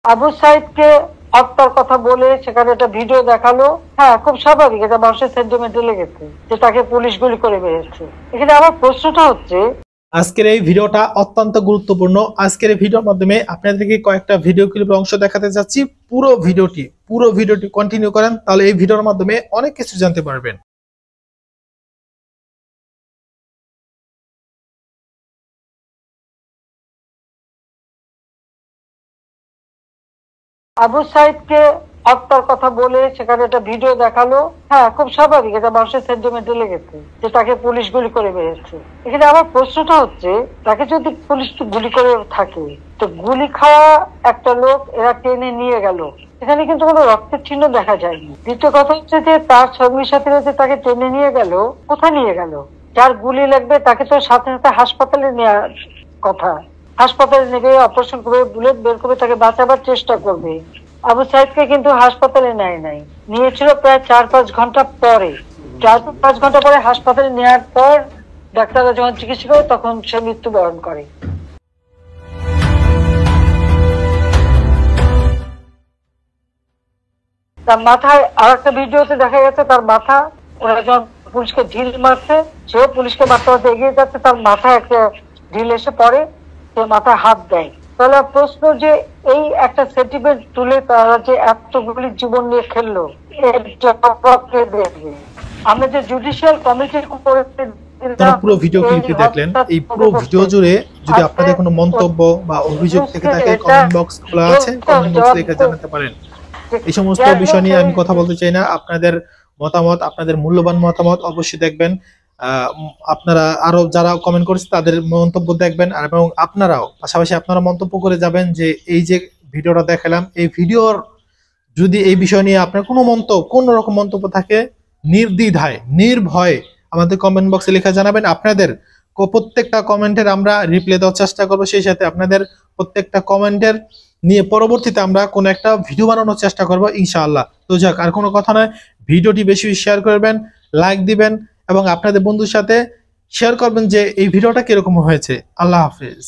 আবু সাইদকে হত্যার কথা বলে সেখানে একটা ভিডিও দেখালো। হ্যাঁ, খুব স্বাভাবিক, এটা মানুষের সেন্টিমেন্টে লেগেছে যে তাকে পুলিশ গুলি করে বেরিয়েছে। এখানে আমার প্রশ্নটা হচ্ছে, আজকের এই ভিডিওটা অত্যন্ত গুরুত্বপূর্ণ। আজকের এই ভিডিওর মাধ্যমে আপনাদেরকে কয়েকটা ভিডিও ক্লিপের অংশ দেখাতে যাচ্ছি। পুরো ভিডিওটি কন্টিনিউ করেন, তাহলে এই ভিডিওর মাধ্যমে অনেক কিছু জানতে পারবেন। আবু সাইদকে হত্যার কথা বলে সেখানে একটা ভিডিও দেখালো। হ্যাঁ, খুব স্বাভাবিক, এটা মানুষের সেন্টিমেন্টে লেগেছে যে তাকে পুলিশ গুলি করে বেরিয়েছে। এখানে আমার প্রশ্নটা হচ্ছে, তাকে যদি পুলিশ গুলি করে থাকে, তো গুলি খাওয়া একটা লোক এরা টেনে নিয়ে গেল, এখানে কিন্তু কোনো রক্তের চিহ্ন দেখা যায়নি। দ্বিতীয় কথা হচ্ছে যে তার সঙ্গী সাথীরা যে তাকে টেনে নিয়ে গেল, কোথায় নিয়ে গেল? যার গুলি লাগবে তাকে তো সাথে সাথে হাসপাতালে নেওয়ার কথা। হাসপাতালে নেবে, অপারেশন করবে, বুলেট বের করবে, তাকে বাঁচাবার চেষ্টা করবে। আবু সাইদকে কিন্তু হাসপাতালে নেয় নাই, নিয়েছিল প্রায় 4-5 ঘন্টা পরে। 4-5 ঘন্টা পরে হাসপাতালে নেওয়ার পর ডাক্তাররা যখন চিকিৎসা করে তখন সে মৃত্যুবরণ করে। তার মাথায় আর একটা ভিডিওতে দেখা গেছে, তার মাথা, ওরা যখন পুলিশকে ঢিল মারছে, সেও পুলিশকে মারতে মারতে এগিয়ে যাচ্ছে, তার মাথায় একটা ঢিল এসে পড়ে, সে মাথায় হাত দেয়। তাহলে প্রশ্ন যে এই একটা সেন্টিমেন্ট তুলে তারা যে এতগুলি জীবন নিয়ে খেললো, এর জবাবকে দেখবে। আমরা যে জুডিশিয়াল কমিটি করে আপনারা পুরো ভিডিও ক্লিপটি দেখলেন। এই পুরো ভিডিও জুড়ে যদি আপনাদের কোনো মন্তব্য বা অভিযোগ থেকে থাকে, কমেন্ট বক্স খোলা আছে, কমেন্ট বক্সে লিখে জানাতে পারেন। এই সমস্ত বিষয় নিয়ে আমি কথা বলতে চাই না। আপনাদের মতামত, আপনাদের মূল্যবান মতামত অবশ্যই দেখবেন। আপনারা আরো যারা কমেন্ট করেছে তাদের মন্তব্য দেখবেন, এবং আপনারাও পাশাপাশি আপনারা মন্তব্য করে যাবেন যে এই যে ভিডিওটা দেখালাম, এই ভিডিওর যদি এই বিষয় নিয়ে আপনার কোনো রকম মন্তব্য থাকে, নির্দ্বিধায় নির্ভয়ে আমাদের কমেন্ট বক্সে লেখা জানাবেন। আপনাদের প্রত্যেকটা কমেন্টের আমরা রিপ্লাই দেওয়ার চেষ্টা করবো। সেই সাথে আপনাদের প্রত্যেকটা কমেন্টের নিয়ে পরবর্তীতে আমরা কোনো একটা ভিডিও বানানোর চেষ্টা করবো ইনশাআল্লাহ। তো যাক, আর কোনো কথা নয়, ভিডিওটি বেশি শেয়ার করবেন, লাইক দিবেন, এবং আপনাদের বন্ধুর সাথে শেয়ার করবেন যে এই ভিডিওটা কিরকম হয়েছে। আল্লাহ হাফেজ।